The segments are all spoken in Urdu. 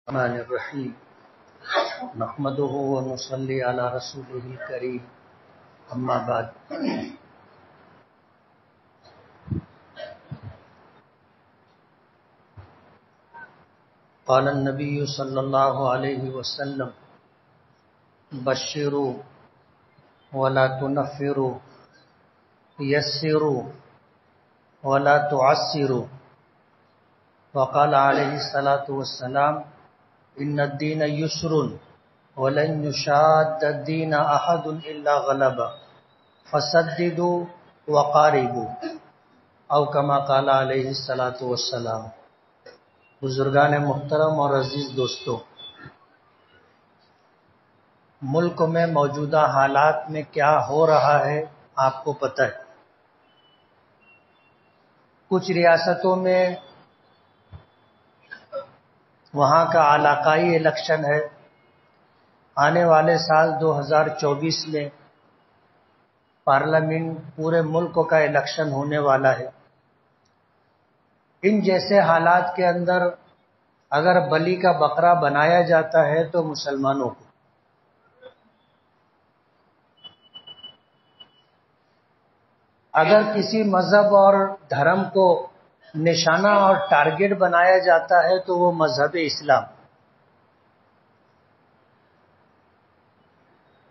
الرحمن الرحیم نحمده ونصلی علی رسوله الکریم اما بعد قال النبی صلی اللہ علیہ وسلم بشروا ولا تنفروا یسروا ولا تعسروا وقال علیہ الصلاۃ والسلام ان الدین یسر ولن یشاد الدین احد الا غلبہ فسددوا وقاربوا او کما قال علیہ الصلاۃ والسلام۔ بزرگان محترم اور عزیز دوستو، ملک میں موجودہ حالات میں کیا ہو رہا ہے آپ کو پتہ ہے۔ کچھ ریاستوں میں وہاں کا علاقائی الیکشن ہے، آنے والے سال 2024 میں پارلیمنٹ پورے ملک کا الیکشن ہونے والا ہے۔ ان جیسے حالات کے اندر اگر بلی کا بکرا بنایا جاتا ہے تو مسلمانوں کو، اگر کسی مذہب اور دھرم کو نشانہ اور ٹارگٹ بنایا جاتا ہے تو وہ مذہب اسلام۔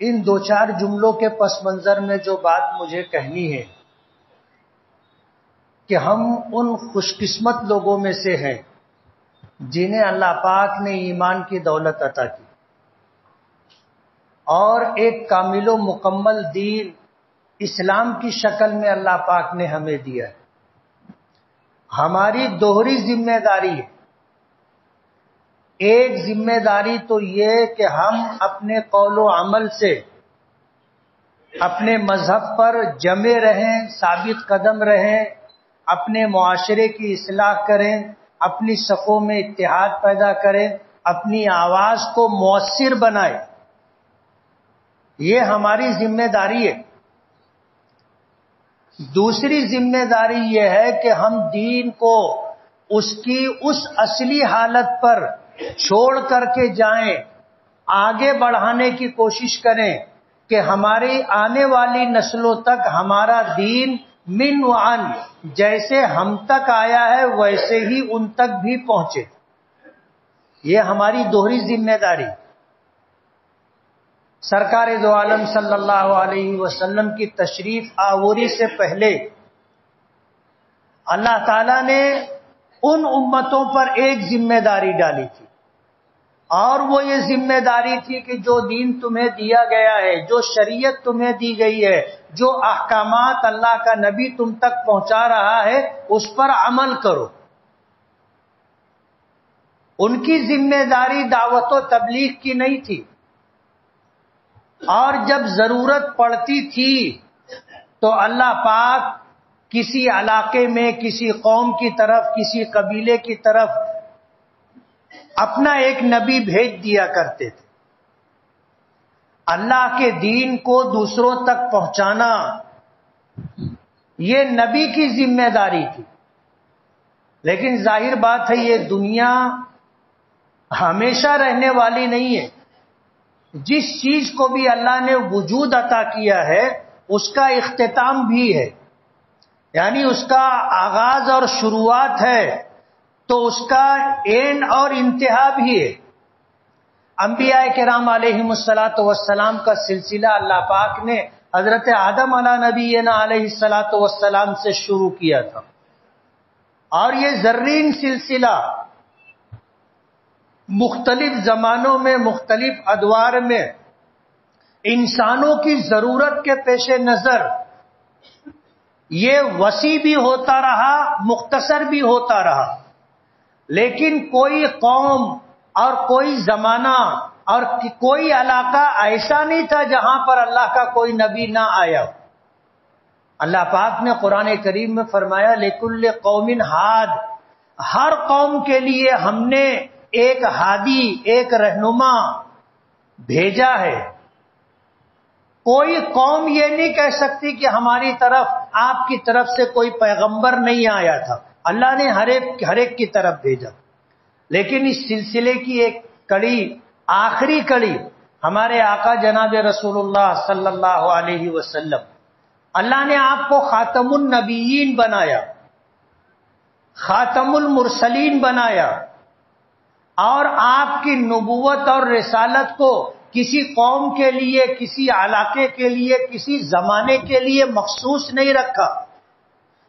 ان دو چار جملوں کے پس منظر میں جو بات مجھے کہنی ہے کہ ہم ان خوش قسمت لوگوں میں سے ہیں جنہیں اللہ پاک نے ایمان کی دولت عطا کی اور ایک کامل و مکمل دین اسلام کی شکل میں اللہ پاک نے ہمیں دیا ہے۔ ہماری دوہری ذمہ داری ہے۔ ایک ذمہ داری تو یہ کہ ہم اپنے قول و عمل سے اپنے مذہب پر جمے رہیں، ثابت قدم رہیں، اپنے معاشرے کی اصلاح کریں، اپنی صفوں میں اتحاد پیدا کریں، اپنی آواز کو مؤثر بنائیں۔ یہ ہماری ذمہ داری ہے۔ دوسری ذمہ داری یہ ہے کہ ہم دین کو اس کی اس اصلی حالت پر چھوڑ کر کے جائیں، آگے بڑھانے کی کوشش کریں کہ ہماری آنے والی نسلوں تک ہمارا دین من وعن جیسے ہم تک آیا ہے ویسے ہی ان تک بھی پہنچے۔ یہ ہماری دوہری ذمہ داری۔ سرکار دو عالم صلی اللہ علیہ وسلم کی تشریف آوری سے پہلے اللہ تعالیٰ نے ان امتوں پر ایک ذمہ داری ڈالی تھی، اور وہ یہ ذمہ داری تھی کہ جو دین تمہیں دیا گیا ہے، جو شریعت تمہیں دی گئی ہے، جو احکامات اللہ کا نبی تم تک پہنچا رہا ہے اس پر عمل کرو۔ ان کی ذمہ داری دعوت و تبلیغ کی نہیں تھی، اور جب ضرورت پڑتی تھی تو اللہ پاک کسی علاقے میں کسی قوم کی طرف، کسی قبیلے کی طرف اپنا ایک نبی بھیج دیا کرتے تھے۔ اللہ کے دین کو دوسروں تک پہنچانا یہ نبی کی ذمہ داری تھی۔ لیکن ظاہر بات ہے یہ دنیا ہمیشہ رہنے والی نہیں ہے۔ جس چیز کو بھی اللہ نے وجود عطا کیا ہے اس کا اختتام بھی ہے، یعنی اس کا آغاز اور شروعات ہے تو اس کا اینڈ اور انتہا بھی ہے۔ انبیاء کرام علیہم الصلاۃ والسلام کا سلسلہ اللہ پاک نے حضرت آدم علیہ نبینا علیہ الصلاۃ والسلام سے شروع کیا تھا، اور یہ زرین سلسلہ مختلف زمانوں میں، مختلف ادوار میں انسانوں کی ضرورت کے پیش نظر یہ وسیع بھی ہوتا رہا، مختصر بھی ہوتا رہا، لیکن کوئی قوم اور کوئی زمانہ اور کوئی علاقہ ایسا نہیں تھا جہاں پر اللہ کا کوئی نبی نہ آیا۔ اللہ پاک نے قرآن کریم میں فرمایا لِكُلِّ قَوْمٍ ہاد، ہر قوم کے لیے ہم نے ایک ہادی، ایک رہنما بھیجا ہے۔ کوئی قوم یہ نہیں کہہ سکتی کہ ہماری طرف، آپ کی طرف سے کوئی پیغمبر نہیں آیا تھا۔ اللہ نے ہر ایک کی طرف بھیجا۔ لیکن اس سلسلے کی ایک کڑی، آخری کڑی ہمارے آقا جناب رسول اللہ صلی اللہ علیہ وسلم، اللہ نے آپ کو خاتم النبیین بنایا، خاتم المرسلین بنایا، اور آپ کی نبوت اور رسالت کو کسی قوم کے لیے، کسی علاقے کے لیے، کسی زمانے کے لیے مخصوص نہیں رکھا۔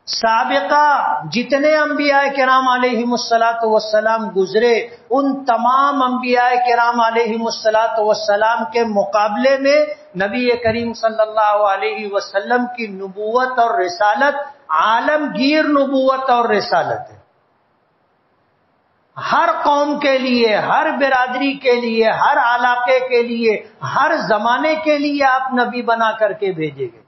سابقہ جتنے انبیاء کرام علیہم الصلاۃ والسلام گزرے، ان تمام انبیاء کرام علیہم الصلاۃ والسلام کے مقابلے میں نبی کریم صلی اللہ علیہ وسلم کی نبوت اور رسالت عالمگیر نبوت اور رسالت ہے۔ ہر قوم کے لیے، ہر برادری کے لیے، ہر علاقے کے لیے، ہر زمانے کے لیے آپ نبی بنا کر کے بھیجے گئے۔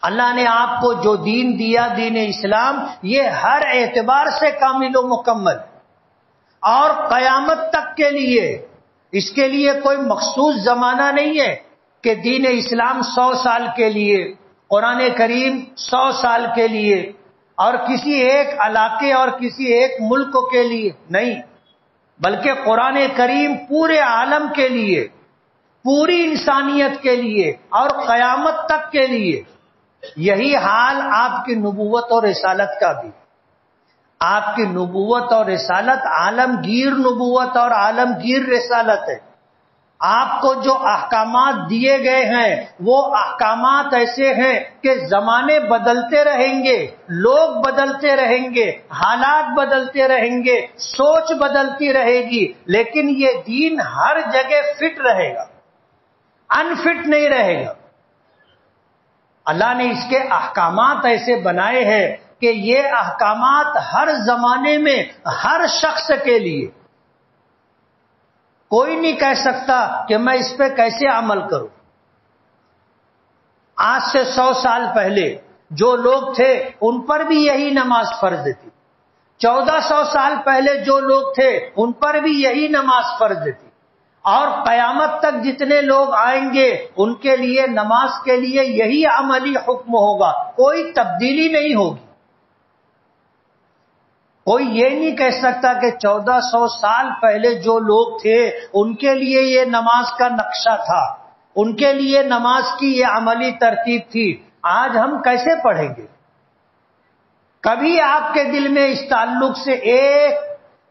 اللہ نے آپ کو جو دین دیا، دین اسلام، یہ ہر اعتبار سے کامل و مکمل، اور قیامت تک کے لیے اس کے لیے کوئی مخصوص زمانہ نہیں ہے کہ دین اسلام 100 سال کے لیے، قرآن کریم 100 سال کے لیے، اور کسی ایک علاقے اور کسی ایک ملک کے لیے نہیں، بلکہ قرآن کریم پورے عالم کے لیے، پوری انسانیت کے لیے اور قیامت تک کے لیے۔ یہی حال آپ کی نبوت اور رسالت کا بھی۔ آپ کی نبوت اور رسالت عالمگیر نبوت اور عالمگیر رسالت ہے۔ آپ کو جو احکامات دیے گئے ہیں وہ احکامات ایسے ہیں کہ زمانے بدلتے رہیں گے، لوگ بدلتے رہیں گے، حالات بدلتے رہیں گے، سوچ بدلتی رہے گی، لیکن یہ دین ہر جگہ فٹ رہے گا، انفٹ نہیں رہے گا۔ اللہ نے اس کے احکامات ایسے بنائے ہیں کہ یہ احکامات ہر زمانے میں ہر شخص کے لیے، کوئی نہیں کہہ سکتا کہ میں اس پہ کیسے عمل کروں۔ آج سے 100 سال پہلے جو لوگ تھے ان پر بھی یہی نماز فرض تھی، 1400 سال پہلے جو لوگ تھے ان پر بھی یہی نماز فرض تھی، اور قیامت تک جتنے لوگ آئیں گے ان کے لیے نماز کے لیے یہی عملی حکم ہوگا، کوئی تبدیلی نہیں ہوگی۔ کوئی یہ نہیں کہہ سکتا کہ 1400 سال پہلے جو لوگ تھے ان کے لیے یہ نماز کا نقشہ تھا، ان کے لیے نماز کی یہ عملی ترتیب تھی، آج ہم کیسے پڑھیں گے؟ کبھی آپ کے دل میں اس تعلق سے ایک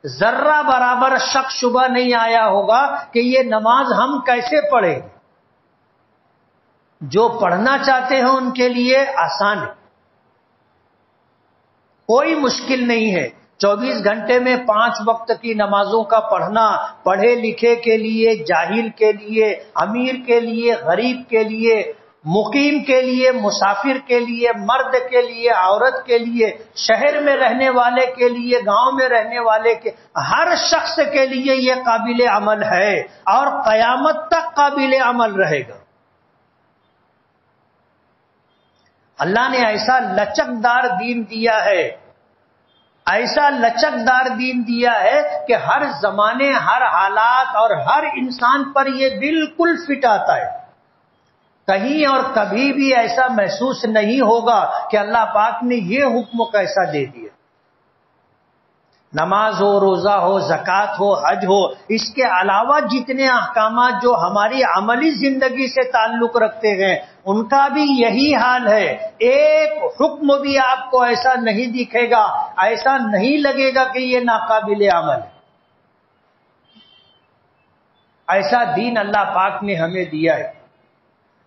ذرہ برابر شک شبہ نہیں آیا ہوگا کہ یہ نماز ہم کیسے پڑھیں گے؟ جو پڑھنا چاہتے ہیں ان کے لیے آسان ہے، کوئی مشکل نہیں ہے۔ 24 گھنٹے میں 5 وقت کی نمازوں کا پڑھنا پڑھے لکھے کے لیے، جاہل کے لیے، امیر کے لیے، غریب کے لیے، مقیم کے لیے، مسافر کے لیے، مرد کے لیے، عورت کے لیے، شہر میں رہنے والے کے لیے، گاؤں میں رہنے والے کے، ہر شخص کے لیے یہ قابل عمل ہے اور قیامت تک قابل عمل رہے گا۔ اللہ نے ایسا لچکدار دین دیا ہے، ایسا لچکدار دین دیا ہے کہ ہر زمانے، ہر حالات اور ہر انسان پر یہ بالکل فٹ آتا ہے۔ کہیں اور کبھی بھی ایسا محسوس نہیں ہوگا کہ اللہ پاک نے یہ حکم کیسا دے دیا۔ نماز ہو، روزہ ہو، زکوٰۃ ہو، حج ہو، اس کے علاوہ جتنے احکامات جو ہماری عملی زندگی سے تعلق رکھتے ہیں ان کا بھی یہی حال ہے۔ ایک حکم بھی آپ کو ایسا نہیں دکھے گا، ایسا نہیں لگے گا کہ یہ ناقابل عمل ہے۔ ایسا دین اللہ پاک نے ہمیں دیا ہے۔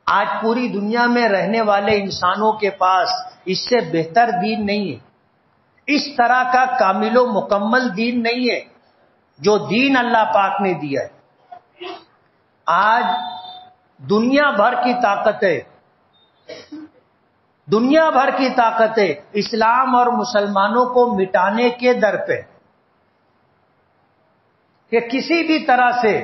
آج پوری دنیا میں رہنے والے انسانوں کے پاس اس سے بہتر دین نہیں ہے، اس طرح کا کامل و مکمل دین نہیں ہے جو دین اللہ پاک نے دیا ہے۔ آج دنیا بھر کی طاقتیں، دنیا بھر کی طاقتیں اسلام اور مسلمانوں کو مٹانے کے در پہ، کہ کسی بھی طرح سے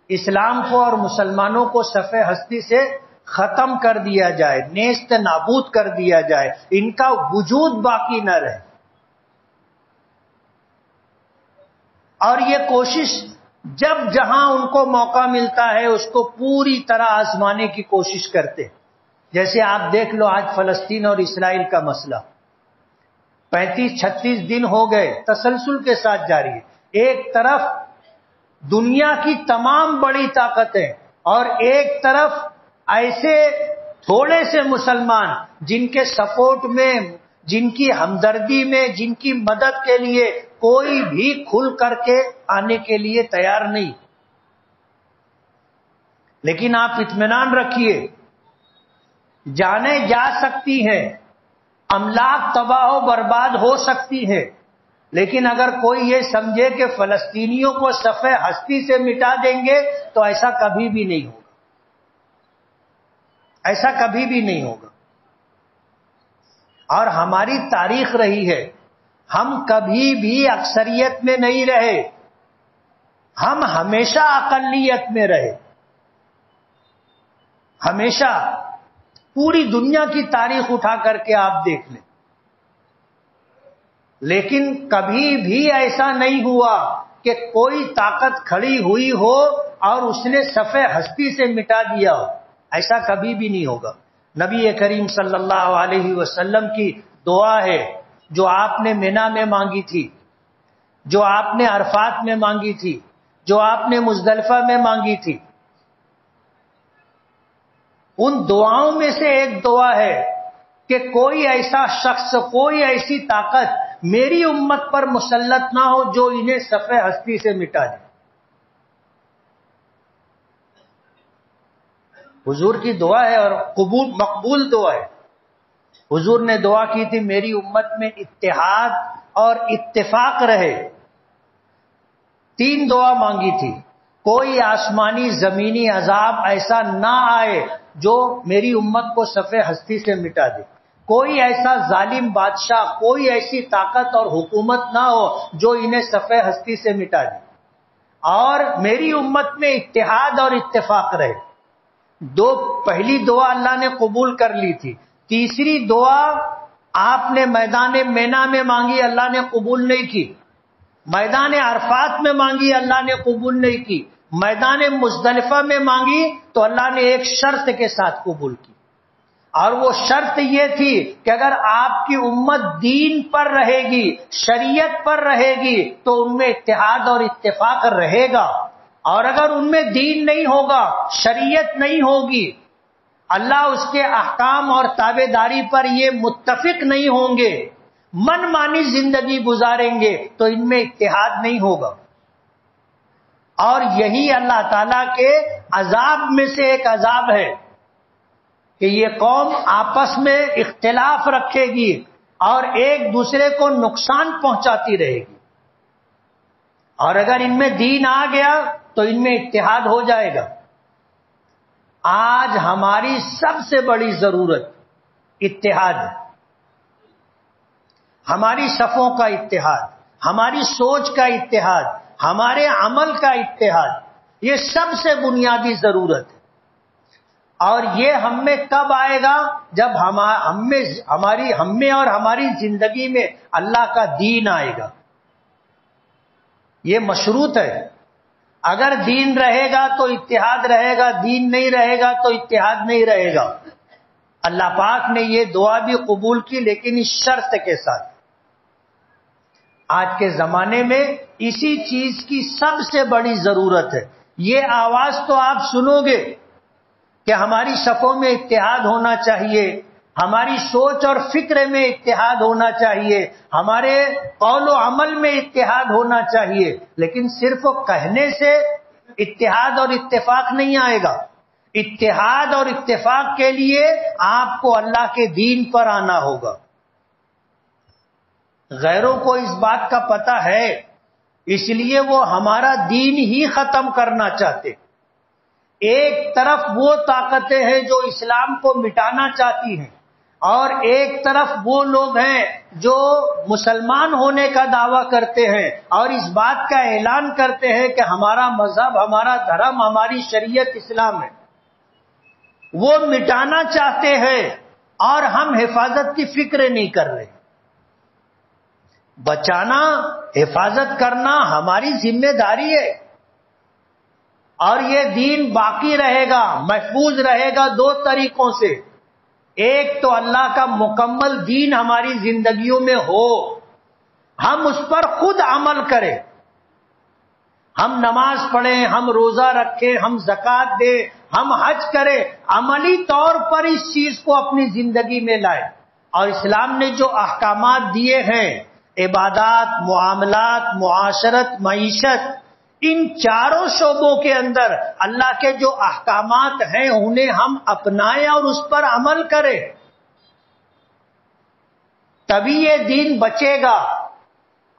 اسلام کو اور مسلمانوں کو صفحہ ہستی سے ختم کر دیا جائے، نیست نابود کر دیا جائے، ان کا وجود باقی نہ رہے۔ اور یہ کوشش جب جہاں ان کو موقع ملتا ہے اس کو پوری طرح آزمانے کی کوشش کرتے۔ جیسے آپ دیکھ لو آج فلسطین اور اسرائیل کا مسئلہ 35-36 دن ہو گئے، تسلسل کے ساتھ جاری ہے۔ ایک طرف دنیا کی تمام بڑی طاقتیں اور ایک طرف ایسے تھوڑے سے مسلمان جن کے سپورٹ میں، جن کی ہمدردی میں، جن کی مدد کے لیے کوئی بھی کھل کر کے آنے کے لیے تیار نہیں. لیکن آپ اطمینان رکھیے، جانیں جا سکتی ہیں، املاک تباہ و برباد ہو سکتی ہیں، لیکن اگر کوئی یہ سمجھے کہ فلسطینیوں کو صفحہ ہستی سے مٹا دیں گے تو ایسا کبھی بھی نہیں ہوگا. ایسا کبھی بھی نہیں ہوگا. اور ہماری تاریخ رہی ہے، ہم کبھی بھی اکثریت میں نہیں رہے، ہم ہمیشہ اقلیت میں رہے. ہمیشہ پوری دنیا کی تاریخ اٹھا کر کے آپ دیکھ لیں، لیکن کبھی بھی ایسا نہیں ہوا کہ کوئی طاقت کھڑی ہوئی ہو اور اس نے صفحہ ہستی سے مٹا دیا ہو. ایسا کبھی بھی نہیں ہوگا. نبی کریم صلی اللہ علیہ وسلم کی دعا ہے جو آپ نے مینا میں مانگی تھی، جو آپ نے عرفات میں مانگی تھی، جو آپ نے مزدلفہ میں مانگی تھی. ان دعاؤں میں سے ایک دعا ہے کہ کوئی ایسا شخص، کوئی ایسی طاقت میری امت پر مسلط نہ ہو جو انہیں صفحہ ہستی سے مٹا دے. حضور کی دعا ہے اور مقبول دعا ہے. حضور نے دعا کی تھی میری امت میں اتحاد اور اتفاق رہے. 3 دعا مانگی تھی. کوئی آسمانی زمینی عذاب ایسا نہ آئے جو میری امت کو صفحہ ہستی سے مٹا دے. کوئی ایسا ظالم بادشاہ، کوئی ایسی طاقت اور حکومت نہ ہو جو انہیں صفحہ ہستی سے مٹا دے. اور میری امت میں اتحاد اور اتفاق رہے. پہلی دعا اللہ نے قبول کر لی تھی. تیسری دعا آپ نے میدان مینا میں مانگی، اللہ نے قبول نہیں کی. میدان عرفات میں مانگی، اللہ نے قبول نہیں کی. میدان مزدلفہ میں مانگی تو اللہ نے ایک شرط کے ساتھ قبول کی، اور وہ شرط یہ تھی کہ اگر آپ کی امت دین پر رہے گی، شریعت پر رہے گی تو ان میں اتحاد اور اتفاق رہے گا، اور اگر ان میں دین نہیں ہوگا، شریعت نہیں ہوگی، اللہ اس کے احکام اور تابع داری پر یہ متفق نہیں ہوں گے، من مانی زندگی گزاریں گے تو ان میں اتحاد نہیں ہوگا. اور یہی اللہ تعالیٰ کے عذاب میں سے ایک عذاب ہے کہ یہ قوم آپس میں اختلاف رکھے گی اور ایک دوسرے کو نقصان پہنچاتی رہے گی. اور اگر ان میں دین آ گیا تو ان میں اتحاد ہو جائے گا. آج ہماری سب سے بڑی ضرورت اتحاد ہے. ہماری صفوں کا اتحاد، ہماری سوچ کا اتحاد، ہمارے عمل کا اتحاد، یہ سب سے بنیادی ضرورت ہے. اور یہ ہم میں کب آئے گا؟ جب ہم میں اور ہماری زندگی میں اللہ کا دین آئے گا. یہ مشروط ہے. اگر دین رہے گا تو اتحاد رہے گا، دین نہیں رہے گا تو اتحاد نہیں رہے گا. اللہ پاک نے یہ دعا بھی قبول کی، لیکن اس شرط کے ساتھ. آج کے زمانے میں اسی چیز کی سب سے بڑی ضرورت ہے. یہ آواز تو آپ سنو گے کہ ہماری صفوں میں اتحاد ہونا چاہیے، ہماری سوچ اور فکر میں اتحاد ہونا چاہیے، ہمارے قول و عمل میں اتحاد ہونا چاہیے، لیکن صرف کہنے سے اتحاد اور اتفاق نہیں آئے گا. اتحاد اور اتفاق کے لیے آپ کو اللہ کے دین پر آنا ہوگا. غیروں کو اس بات کا پتہ ہے، اس لیے وہ ہمارا دین ہی ختم کرنا چاہتے. ایک طرف وہ طاقتیں ہیں جو اسلام کو مٹانا چاہتی ہیں، اور ایک طرف وہ لوگ ہیں جو مسلمان ہونے کا دعویٰ کرتے ہیں اور اس بات کا اعلان کرتے ہیں کہ ہمارا مذہب، ہمارا دھرم، ہماری شریعت اسلام ہے. وہ مٹانا چاہتے ہیں اور ہم حفاظت کی فکر نہیں کر رہے. بچانا، حفاظت کرنا ہماری ذمہ داری ہے، اور یہ دین باقی رہے گا، محفوظ رہے گا 2 طریقوں سے. ایک تو اللہ کا مکمل دین ہماری زندگیوں میں ہو، ہم اس پر خود عمل کریں، ہم نماز پڑھیں، ہم روزہ رکھیں، ہم زکوٰۃ دیں، ہم حج کریں، عملی طور پر اس چیز کو اپنی زندگی میں لائیں. اور اسلام نے جو احکامات دیے ہیں، عبادات، معاملات، معاشرت، معیشت، ان چاروں شعبوں کے اندر اللہ کے جو احکامات ہیں انہیں ہم اپنائیں اور اس پر عمل کریں، تبھی یہ دین بچے گا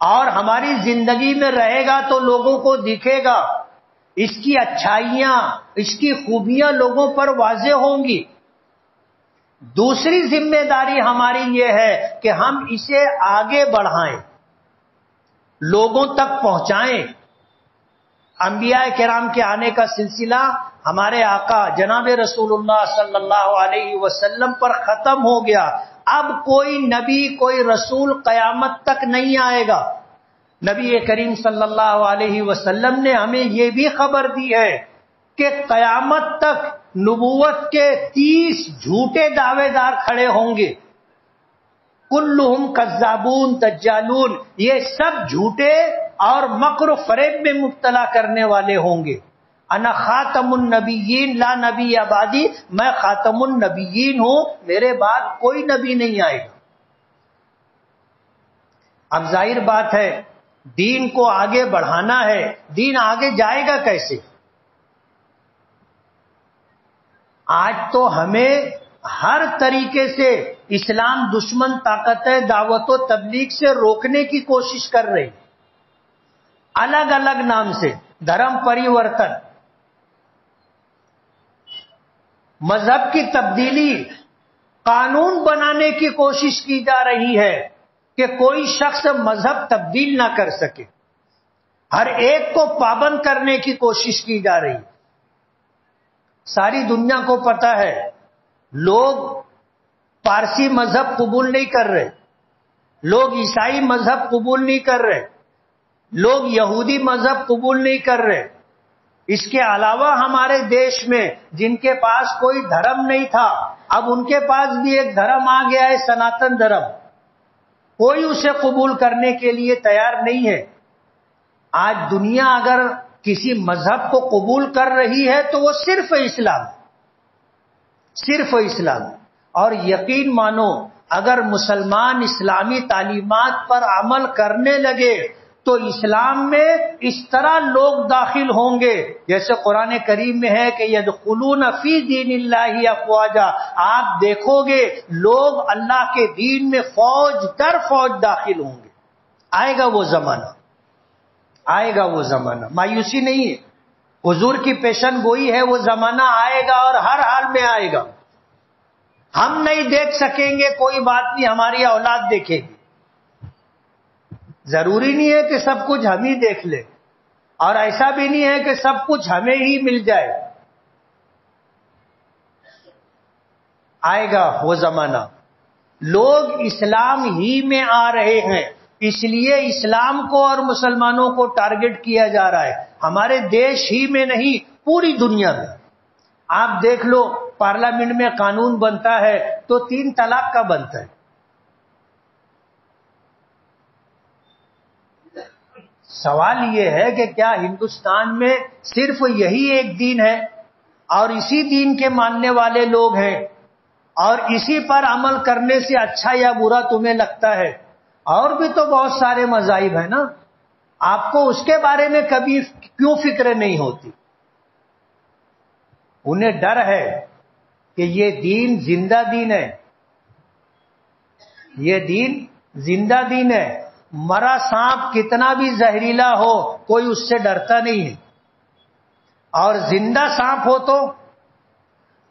اور ہماری زندگی میں رہے گا تو لوگوں کو دکھے گا، اس کی اچھائیاں، اس کی خوبیاں لوگوں پر واضح ہوں گی. دوسری ذمہ داری ہماری یہ ہے کہ ہم اسے آگے بڑھائیں، لوگوں تک پہنچائیں. انبیاء کرام کے آنے کا سلسلہ ہمارے آقا جناب رسول اللہ صلی اللہ علیہ وسلم پر ختم ہو گیا. اب کوئی نبی، کوئی رسول قیامت تک نہیں آئے گا. نبی کریم صلی اللہ علیہ وسلم نے ہمیں یہ بھی خبر دی ہے کہ قیامت تک نبوت کے 30 جھوٹے دعوے دار کھڑے ہوں گے. کلہم کذابون دجالون، یہ سب جھوٹے اور مکر و فریب میں مبتلا کرنے والے ہوں گے. انا خاتم النبیین لا نبی بعدی، میں خاتم النبیین ہوں، میرے بعد کوئی نبی نہیں آئے گا. اب ظاہر بات ہے دین کو آگے بڑھانا ہے، دین آگے جائے گا کیسے؟ آج تو ہمیں ہر طریقے سے اسلام دشمن طاقتیں دعوت و تبلیغ سے روکنے کی کوشش کر رہی، الگ الگ نام سے. دھرم پریورتن، مذہب کی تبدیلی، قانون بنانے کی کوشش کی جا رہی ہے کہ کوئی شخص مذہب تبدیل نہ کر سکے. ہر ایک کو پابند کرنے کی کوشش کی جا رہی. ساری دنیا کو پتا ہے لوگ پارسی مذہب قبول نہیں کر رہے، لوگ عیسائی مذہب قبول نہیں کر رہے، لوگ یہودی مذہب قبول نہیں کر رہے. اس کے علاوہ ہمارے دیش میں جن کے پاس کوئی دھرم نہیں تھا، اب ان کے پاس بھی ایک دھرم آ گیا ہے، سناتن دھرم. کوئی اسے قبول کرنے کے لیے تیار نہیں ہے. آج دنیا اگر کسی مذہب کو قبول کر رہی ہے تو وہ صرف اسلام، صرف اسلام. اور یقین مانو اگر مسلمان اسلامی تعلیمات پر عمل کرنے لگے تو اسلام میں اس طرح لوگ داخل ہوں گے جیسے قرآن کریم میں ہے کہ یدخلون فی دین اللہ افواجا. آپ دیکھو گے لوگ اللہ کے دین میں فوج در فوج داخل ہوں گے. آئے گا وہ زمانہ، آئے گا وہ زمانہ، مایوسی نہیں ہے. حضور کی پیشن گوئی ہے، وہ زمانہ آئے گا اور ہر حال میں آئے گا. ہم نہیں دیکھ سکیں گے، کوئی بات نہیں، ہماری اولاد دیکھے گی. ضروری نہیں ہے کہ سب کچھ ہم ہی دیکھ لیں، اور ایسا بھی نہیں ہے کہ سب کچھ ہمیں ہی مل جائے. آئے گا وہ زمانہ. لوگ اسلام ہی میں آ رہے ہیں، اس لیے اسلام کو اور مسلمانوں کو ٹارگٹ کیا جا رہا ہے. ہمارے دیش ہی میں نہیں، پوری دنیا میں. آپ دیکھ لو پارلیمنٹ میں قانون بنتا ہے تو 3 طلاق کا بنتا ہے. سوال یہ ہے کہ کیا ہندوستان میں صرف یہی ایک دین ہے اور اسی دین کے ماننے والے لوگ ہیں اور اسی پر عمل کرنے سے اچھا یا برا تمہیں لگتا ہے؟ اور بھی تو بہت سارے مذاہب ہیں نا. آپ کو اس کے بارے میں کبھی کیوں فکر نہیں ہوتی؟ انہیں ڈر ہے کہ یہ دین زندہ دین ہے، یہ دین زندہ دین ہے. مرا سانپ کتنا بھی زہریلا ہو کوئی اس سے ڈرتا نہیں ہے، اور زندہ سانپ ہو تو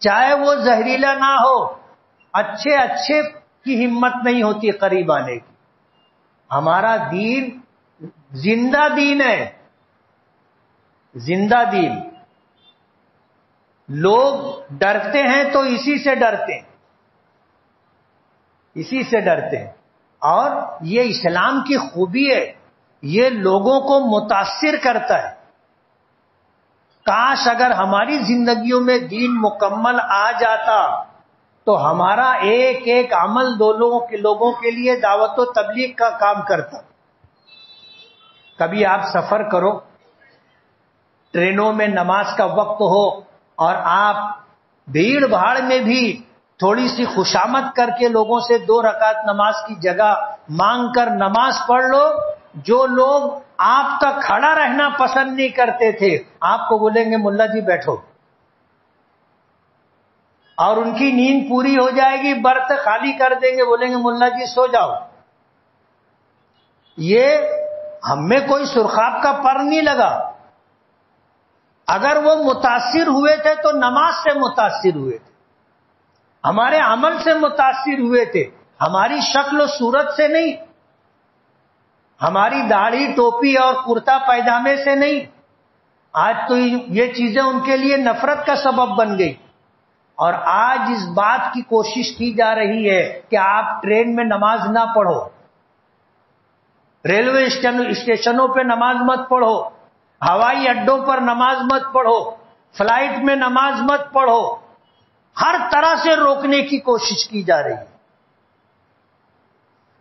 چاہے وہ زہریلا نہ ہو اچھے اچھے کی ہمت نہیں ہوتی قریب آنے کی. ہمارا دین زندہ دین ہے، زندہ دین. لوگ ڈرتے ہیں تو اسی سے ڈرتے ہیں، اسی سے ڈرتے ہیں. اور یہ اسلام کی خوبی ہے، یہ لوگوں کو متاثر کرتا ہے. کاش اگر ہماری زندگیوں میں دین مکمل آ جاتا تو ہمارا ایک ایک عمل لوگوں کے لیے دعوت و تبلیغ کا کام کرتا. کبھی آپ سفر کرو ٹرینوں میں نماز کا وقت ہو اور آپ بھیڑ بھاڑ میں بھی تھوڑی سی خوشامد کر کے لوگوں سے 2 رکعت نماز کی جگہ مانگ کر نماز پڑھ لو. جو لوگ آپ کا کھڑا رہنا پسند نہیں کرتے تھے آپ کو بولیں گے ملا جی بیٹھو, اور ان کی نیند پوری ہو جائے گی, برت خالی کر دیں گے, بولیں گے ملا جی سو جاؤ. یہ ہم میں کوئی سرخاب کا پر نہیں لگا. اگر وہ متاثر ہوئے تھے تو نماز سے متاثر ہوئے تھے, ہمارے عمل سے متاثر ہوئے تھے, ہماری شکل و صورت سے نہیں, ہماری داڑھی ٹوپی اور کرتا پائجامے سے نہیں. آج تو یہ چیزیں ان کے لیے نفرت کا سبب بن گئی. اور آج اس بات کی کوشش کی جا رہی ہے کہ آپ ٹرین میں نماز نہ پڑھو, ریلوے اسٹیشنوں پہ نماز مت پڑھو, ہوائی اڈوں پر نماز مت پڑھو, فلائٹ میں نماز مت پڑھو. ہر طرح سے روکنے کی کوشش کی جا رہی ہے.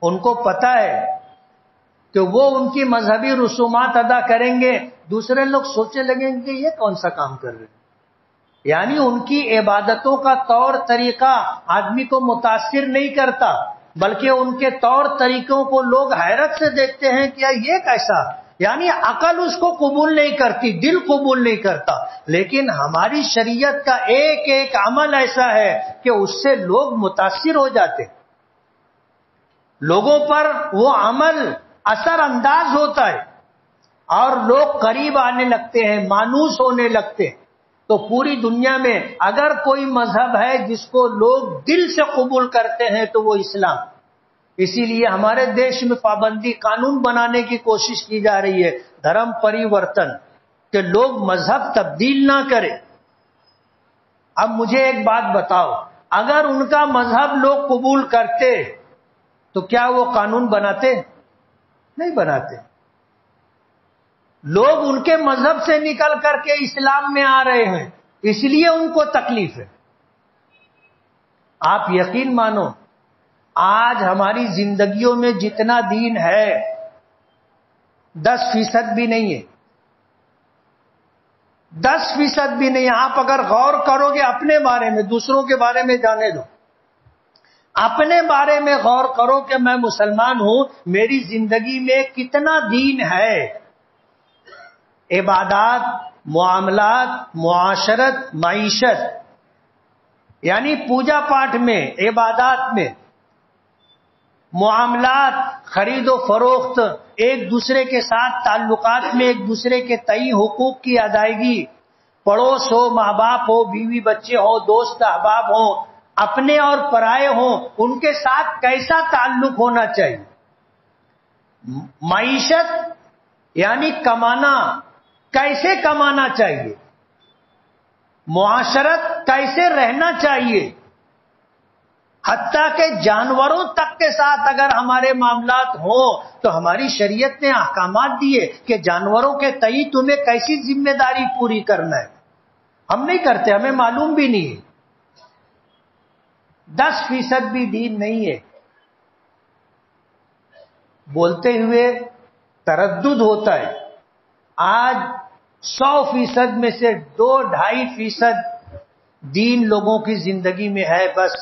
ان کو پتا ہے کہ وہ ان کی مذہبی رسومات ادا کریں گے, دوسرے لوگ سوچنے لگیں گے کہ یہ کون سا کام کر رہے ہیں. یعنی ان کی عبادتوں کا طور طریقہ آدمی کو متاثر نہیں کرتا, بلکہ ان کے طور طریقوں کو لوگ حیرت سے دیکھتے ہیں کہ یہ کیسا, یعنی عقل اس کو قبول نہیں کرتی, دل قبول نہیں کرتا. لیکن ہماری شریعت کا ایک ایک عمل ایسا ہے کہ اس سے لوگ متاثر ہو جاتے, لوگوں پر وہ عمل اثر انداز ہوتا ہے اور لوگ قریب آنے لگتے ہیں, مانوس ہونے لگتے ہیں. تو پوری دنیا میں اگر کوئی مذہب ہے جس کو لوگ دل سے قبول کرتے ہیں تو وہ اسلام. اسی لیے ہمارے دیش میں پابندی قانون بنانے کی کوشش کی جا رہی ہے, دھرم پریورتن, کہ لوگ مذہب تبدیل نہ کریں. اب مجھے ایک بات بتاؤ, اگر ان کا مذہب لوگ قبول کرتے تو کیا وہ قانون بناتے؟ نہیں بناتے. لوگ ان کے مذہب سے نکل کر کے اسلام میں آ رہے ہیں, اس لیے ان کو تکلیف ہے. آپ یقین مانو آج ہماری زندگیوں میں جتنا دین ہے 10% بھی نہیں ہے, 10% بھی نہیں. آپ اگر غور کرو گے اپنے بارے میں, دوسروں کے بارے میں جانے دو, اپنے بارے میں غور کرو کہ میں مسلمان ہوں, میری زندگی میں کتنا دین ہے. عبادات, معاملات, معاشرت, معیشت, یعنی پوجا پاٹ میں, عبادات میں, معاملات, خرید و فروخت, ایک دوسرے کے ساتھ تعلقات میں ایک دوسرے کے تئیں حقوق کی ادائیگی, پڑوس ہو, ماں باپ ہو, بیوی بچے ہو, دوست احباب ہو, اپنے اور پرائے ہوں, ان کے ساتھ کیسا تعلق ہونا چاہیے. معیشت یعنی کمانا, کیسے کمانا چاہیے. معاشرت کیسے رہنا چاہیے. حتیٰ کہ جانوروں تک کے ساتھ اگر ہمارے معاملات ہوں تو ہماری شریعت نے احکامات دیے کہ جانوروں کے تئیں تمہیں کیسی ذمہ داری پوری کرنا ہے. ہم نہیں کرتے, ہمیں معلوم بھی نہیں ہے. 10% بھی دین نہیں ہے. بولتے ہوئے تردد ہوتا ہے. آج 100% میں سے 2-2.5% دین لوگوں کی زندگی میں ہے بس.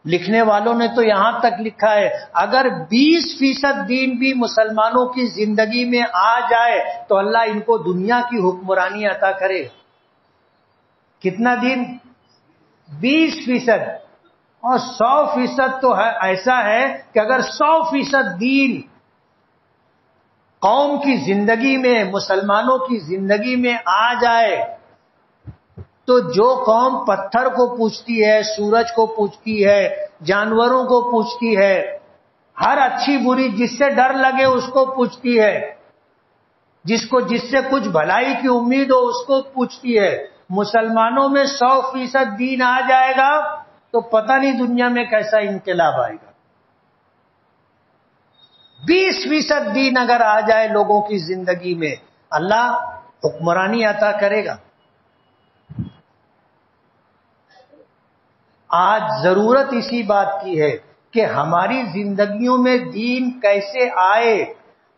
لکھنے والوں نے تو یہاں تک لکھا ہے اگر 20% دین بھی مسلمانوں کی زندگی میں آ جائے تو اللہ ان کو دنیا کی حکمرانی عطا کرے. کتنا دین؟ 20%. اور 100% تو ہے, ایسا ہے کہ اگر 100% دین قوم کی زندگی میں, مسلمانوں کی زندگی میں آ جائے تو جو قوم پتھر کو پوجتی ہے, سورج کو پوجتی ہے, جانوروں کو پوجتی ہے, ہر اچھی بری جس سے ڈر لگے اس کو پوجتی ہے, جس سے کچھ بھلائی کی امید ہو اس کو پوجتی ہے, مسلمانوں میں 100% دین آ جائے گا تو پتہ نہیں دنیا میں کیسا انقلاب آئے گا. 20% دین اگر آ جائے لوگوں کی زندگی میں, اللہ حکمرانی عطا کرے گا. آج ضرورت اسی بات کی ہے کہ ہماری زندگیوں میں دین کیسے آئے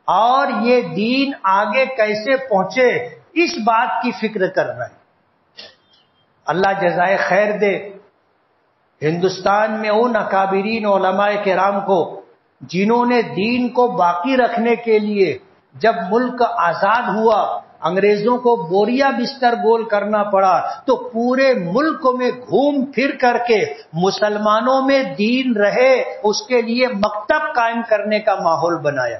اور یہ دین آگے کیسے پہنچے, اس بات کی فکر کر رہے ہیں۔ اللہ جزائے خیر دے ہندوستان میں ان اکابرین علماء کرام کو جنہوں نے دین کو باقی رکھنے کے لیے جب ملک آزاد ہوا انگریزوں کو بوریا بستر گول کرنا پڑا تو پورے ملک میں گھوم پھر کر کے مسلمانوں میں دین رہے اس کے لیے مکتب قائم کرنے کا ماحول بنایا،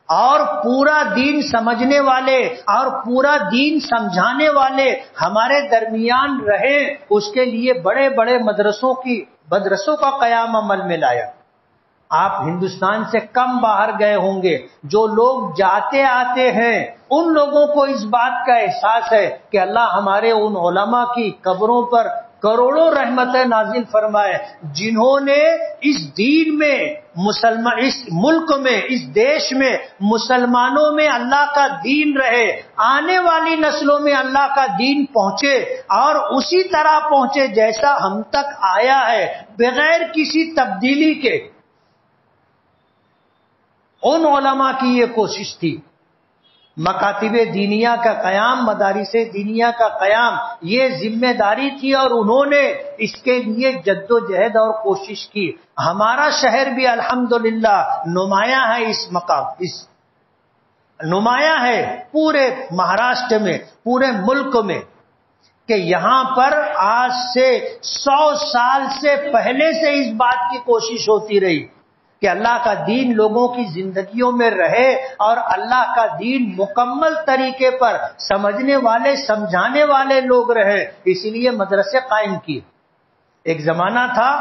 اور پورا دین سمجھنے والے اور پورا دین سمجھانے والے ہمارے درمیان رہے اس کے لیے بڑے بڑے مدرسوں کا قیام عمل میں لایا۔ آپ ہندوستان سے کم باہر گئے ہوں گے، جو لوگ جاتے آتے ہیں ان لوگوں کو اس بات کا احساس ہے کہ اللہ ہمارے ان علماء کی قبروں پر کروڑوں رحمتیں نازل فرمائے جنہوں نے اس دین میں اس ملک میں اس دیش میں مسلمانوں میں اللہ کا دین رہے، آنے والی نسلوں میں اللہ کا دین پہنچے اور اسی طرح پہنچے جیسا ہم تک آیا ہے بغیر کسی تبدیلی کے۔ ان علماء کی یہ کوشش تھی، مکاتب دینیہ کا قیام، مدارس دینیہ کا قیام، یہ ذمہ داری تھی اور انہوں نے اس کے لیے جد و جہد اور کوشش کی۔ ہمارا شہر بھی الحمدللہ نمایاں ہے اس مقام، نمایاں ہے پورے مہاراشٹر میں، پورے ملک میں، کہ یہاں پر آج سے 100 سال سے پہلے سے اس بات کی کوشش ہوتی رہی کہ اللہ کا دین لوگوں کی زندگیوں میں رہے اور اللہ کا دین مکمل طریقے پر سمجھنے والے سمجھانے والے لوگ رہے، اس لیے مدرسے قائم کیے۔ ایک زمانہ تھا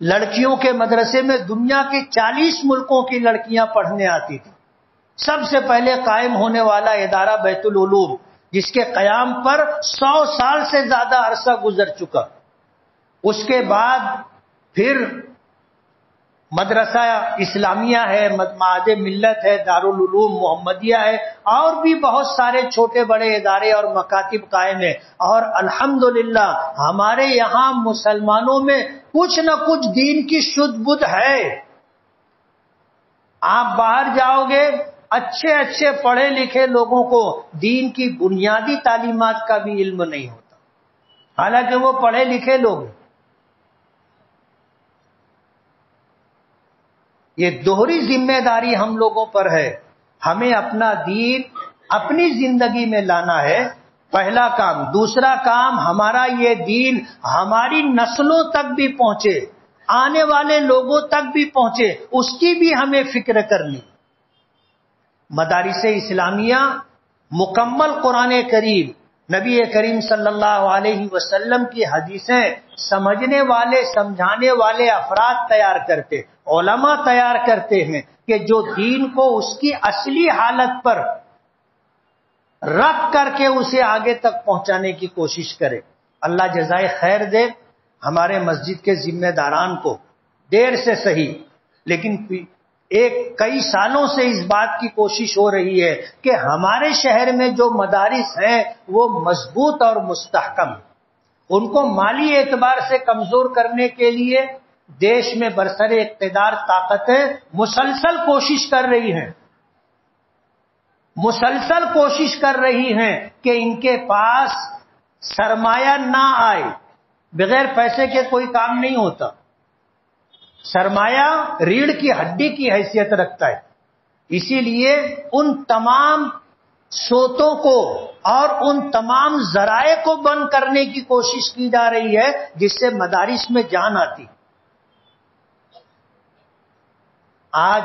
لڑکیوں کے مدرسے میں دنیا کے 40 ملکوں کی لڑکیاں پڑھنے آتی تھیں۔ سب سے پہلے قائم ہونے والا ادارہ بیت العلوم، جس کے قیام پر 100 سال سے زیادہ عرصہ گزر چکا۔ اس کے بعد پھر مدرسہ اسلامیہ ہے، معہد ملت ہے، دارالعلوم محمدیہ ہے، اور بھی بہت سارے چھوٹے بڑے ادارے اور مکاتب قائم ہیں، اور الحمدللہ ہمارے یہاں مسلمانوں میں کچھ نہ کچھ دین کی شدھ بدھ ہے۔ آپ باہر جاؤ گے اچھے پڑھے لکھے لوگوں کو دین کی بنیادی تعلیمات کا بھی علم نہیں ہوتا، حالانکہ وہ پڑھے لکھے لوگ ہیں۔ یہ دوہری ذمہ داری ہم لوگوں پر ہے، ہمیں اپنا دین اپنی زندگی میں لانا ہے، پہلا کام۔ دوسرا کام، ہمارا یہ دین ہماری نسلوں تک بھی پہنچے، آنے والے لوگوں تک بھی پہنچے، اس کی بھی ہمیں فکر کرنی۔ مدارس اسلامیہ مکمل قرآن کریم، نبی کریم صلی اللہ علیہ وسلم کی حدیثیں سمجھنے والے سمجھانے والے افراد تیار کرتے، علماء تیار کرتے ہیں کہ جو دین کو اس کی اصلی حالت پر رکھ کر کے اسے آگے تک پہنچانے کی کوشش کرے۔ اللہ جزائے خیر دے ہمارے مسجد کے ذمہ داران کو، دیر سے صحیح لیکن کئی سالوں سے اس بات کی کوشش ہو رہی ہے کہ ہمارے شہر میں جو مدارس ہیں وہ مضبوط اور مستحکم، ان کو مالی اعتبار سے کمزور کرنے کے لیے دیش میں برسر اقتدار طاقتیں مسلسل کوشش کر رہی ہیں کہ ان کے پاس سرمایہ نہ آئے۔ بغیر پیسے کے کوئی کام نہیں ہوتا، سرمایہ ریڑھ کی ہڈی کی حیثیت رکھتا ہے۔ اسی لیے ان تمام سوتوں کو اور ان تمام ذرائع کو بند کرنے کی کوشش کی جا رہی ہے جس سے مدارس میں جان آتی۔ آج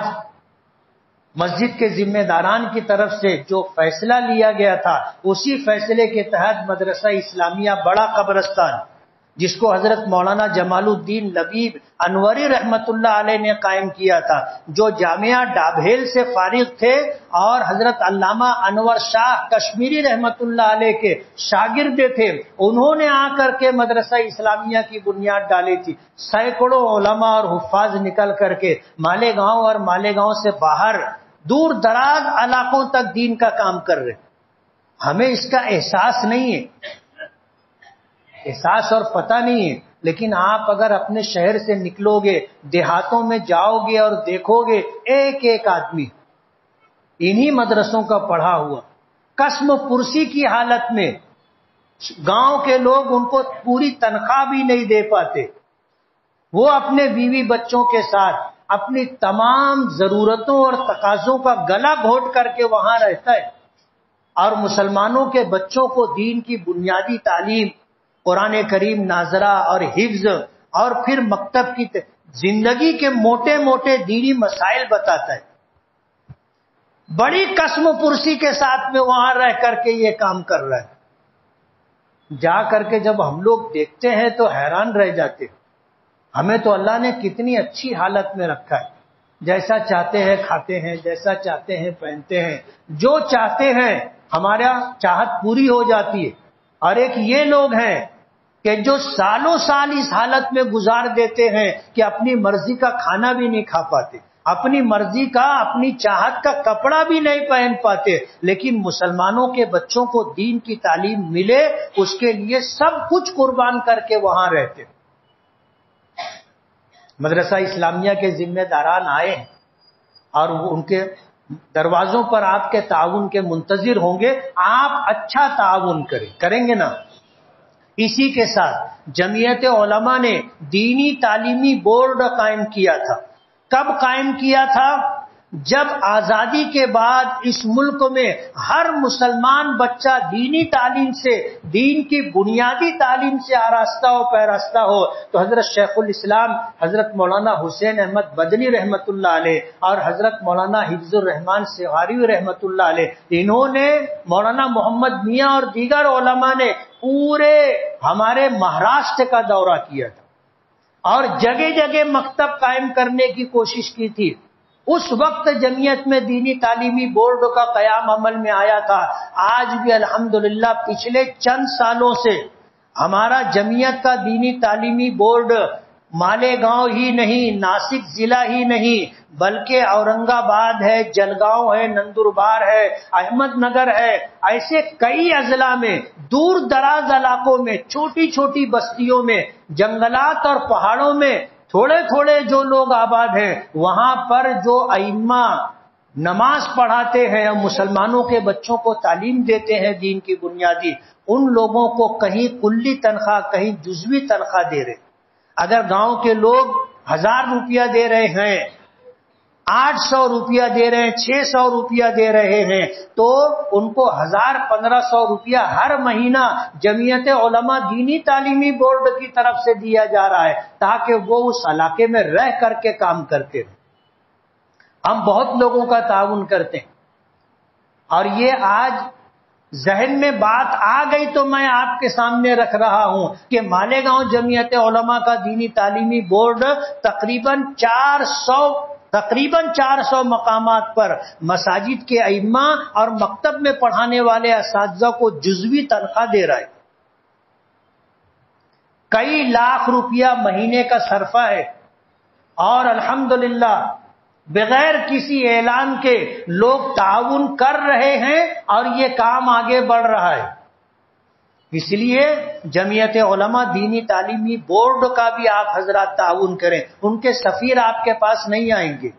مسجد کے ذمہ داران کی طرف سے جو فیصلہ لیا گیا تھا، اسی فیصلے کے تحت مدرسہ اسلامیہ بڑا قبرستان، جس کو حضرت مولانا جمال الدین لبیب انوری رحمت اللہ علیہ نے قائم کیا تھا، جو جامعہ ڈابھیل سے فارغ تھے اور حضرت علامہ انور شاہ کشمیری رحمت اللہ علیہ کے شاگرد تھے، انہوں نے آ کر کے مدرسہ اسلامیہ کی بنیاد ڈالی تھی۔ سینکڑوں علماء اور حفاظ نکل کر کے مالیگاؤں اور مالیگاؤں سے باہر دور دراز علاقوں تک دین کا کام کر رہے۔ ہمیں اس کا احساس نہیں ہے، احساس اور پتہ نہیں ہے، لیکن آپ اگر اپنے شہر سے نکلو گے، دیہاتوں میں جاؤ گے اور دیکھو گے ایک ایک آدمی انہی مدرسوں کا پڑھا ہوا، قسم پرسی کی حالت میں گاؤں کے لوگ ان کو پوری تنخواہ بھی نہیں دے پاتے، وہ اپنے بیوی بچوں کے ساتھ اپنی تمام ضرورتوں اور تقاضوں کا گلا گھونٹ کر کے وہاں رہتا ہے، اور مسلمانوں کے بچوں کو دین کی بنیادی تعلیم، قرآن کریم ناظرہ اور حفظ، اور پھر مکتب کی زندگی کے موٹے موٹے دینی مسائل بتاتا ہے۔ بڑی قسم پرسی کے ساتھ میں وہاں رہ کر کے یہ کام کر رہا ہے۔ جا کر کے جب ہم لوگ دیکھتے ہیں تو حیران رہ جاتے ہیں، ہمیں تو اللہ نے کتنی اچھی حالت میں رکھا ہے، جیسا چاہتے ہیں کھاتے ہیں، جیسا چاہتے ہیں پہنتے ہیں، جو چاہتے ہیں ہمارا چاہت پوری ہو جاتی ہے۔ اور ایک یہ لوگ ہیں کہ جو سالوں سال اس حالت میں گزار دیتے ہیں کہ اپنی مرضی کا کھانا بھی نہیں کھا پاتے، اپنی مرضی کا، اپنی چاہت کا کپڑا بھی نہیں پہن پاتے، لیکن مسلمانوں کے بچوں کو دین کی تعلیم ملے اس کے لیے سب کچھ قربان کر کے وہاں رہتے۔ مدرسہ اسلامیہ کے ذمہ داران آئے اور وہ ان کے دروازوں پر آپ کے تعاون کے منتظر ہوں گے، آپ اچھا تعاون کریں گے نا۔ اسی کے ساتھ جمعیت علماء نے دینی تعلیمی بورڈ قائم کیا تھا۔ کب قائم کیا تھا؟ جب آزادی کے بعد اس ملک میں ہر مسلمان بچہ دینی تعلیم سے، دین کی بنیادی تعلیم سے آراستہ ہو، پیراستہ ہو، تو حضرت شیخ الاسلام حضرت مولانا حسین احمد بدنی رحمت اللہ علیہ اور حضرت مولانا حفظ الرحمان سیغاروی رحمت اللہ علیہ، انہوں نے، مولانا محمد میاں اور دیگر علماء نے پورے ہمارے مہاراشٹر کا دورہ کیا تھا اور جگہ جگہ مکتب قائم کرنے کی کوشش کی تھی۔ اس وقت جمعیت میں دینی تعلیمی بورڈ کا قیام عمل میں آیا تھا۔ آج بھی الحمدللہ پچھلے چند سالوں سے ہمارا جمعیت کا دینی تعلیمی بورڈ مالیگاؤں ہی نہیں، ناسک ضلع ہی نہیں، بلکہ اورنگ آباد ہے، جلگاؤں ہے، نندربار ہے، احمد نگر ہے، ایسے کئی اضلاع میں، دور دراز علاقوں میں، چھوٹی چھوٹی بستیوں میں، جنگلات اور پہاڑوں میں تھوڑے تھوڑے جو لوگ آباد ہیں، وہاں پر جو ائمہ نماز پڑھاتے ہیں اور مسلمانوں کے بچوں کو تعلیم دیتے ہیں دین کی بنیادی، ان لوگوں کو کہیں کلی تنخواہ، کہیں جزوی تنخواہ دے رہے۔ اگر گاؤں کے لوگ 1000 روپیہ دے رہے ہیں، 800 روپیہ دے رہے ہیں، 600 روپیہ دے رہے ہیں، تو ان کو 1500 روپیہ ہر مہینہ جمعیت علماء دینی تعلیمی بورڈ کی طرف سے دیا جا رہا ہے تاکہ وہ اس علاقے میں رہ کر کے کام کرتے ہیں۔ ہم بہت لوگوں کا تعاون کرتے ہیں، اور یہ آج ذہن میں بات آ گئی تو میں آپ کے سامنے رکھ رہا ہوں کہ مالیگاؤں جمعیت علماء کا دینی تعلیمی بورڈ تقریباً 400 مقامات پر مساجد کے ائمہ اور مکتب میں پڑھانے والے اساتذہ کو جزوی تنخواہ دے رہا ہے۔ کئی لاکھ روپیہ مہینے کا صرفہ ہے، اور الحمدللہ بغیر کسی اعلان کے لوگ تعاون کر رہے ہیں اور یہ کام آگے بڑھ رہا ہے۔ اس لیے جمعیت علماء دینی تعلیمی بورڈ کا بھی آپ حضرات تعاون کریں۔ ان کے سفیر آپ کے پاس نہیں آئیں گے،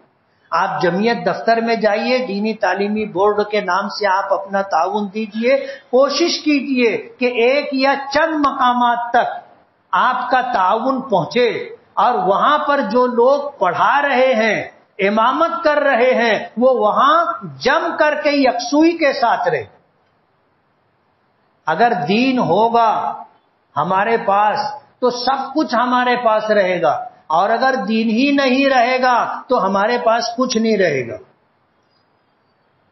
آپ جمعیت دفتر میں جائیے، دینی تعلیمی بورڈ کے نام سے آپ اپنا تعاون دیجئے، کوشش کیجئے کہ ایک یا چند مقامات تک آپ کا تعاون پہنچے، اور وہاں پر جو لوگ پڑھا رہے ہیں، امامت کر رہے ہیں، وہ وہاں جم کر کے یکسوئی کے ساتھ رہے۔ اگر دین ہوگا ہمارے پاس تو سب کچھ ہمارے پاس رہے گا، اور اگر دین ہی نہیں رہے گا تو ہمارے پاس کچھ نہیں رہے گا۔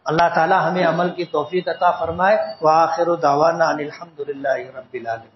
اللہ تعالی ہمیں عمل کی توفیق عطا فرمائے۔ وآخر دعوانا ان الحمدللہ رب العالمین۔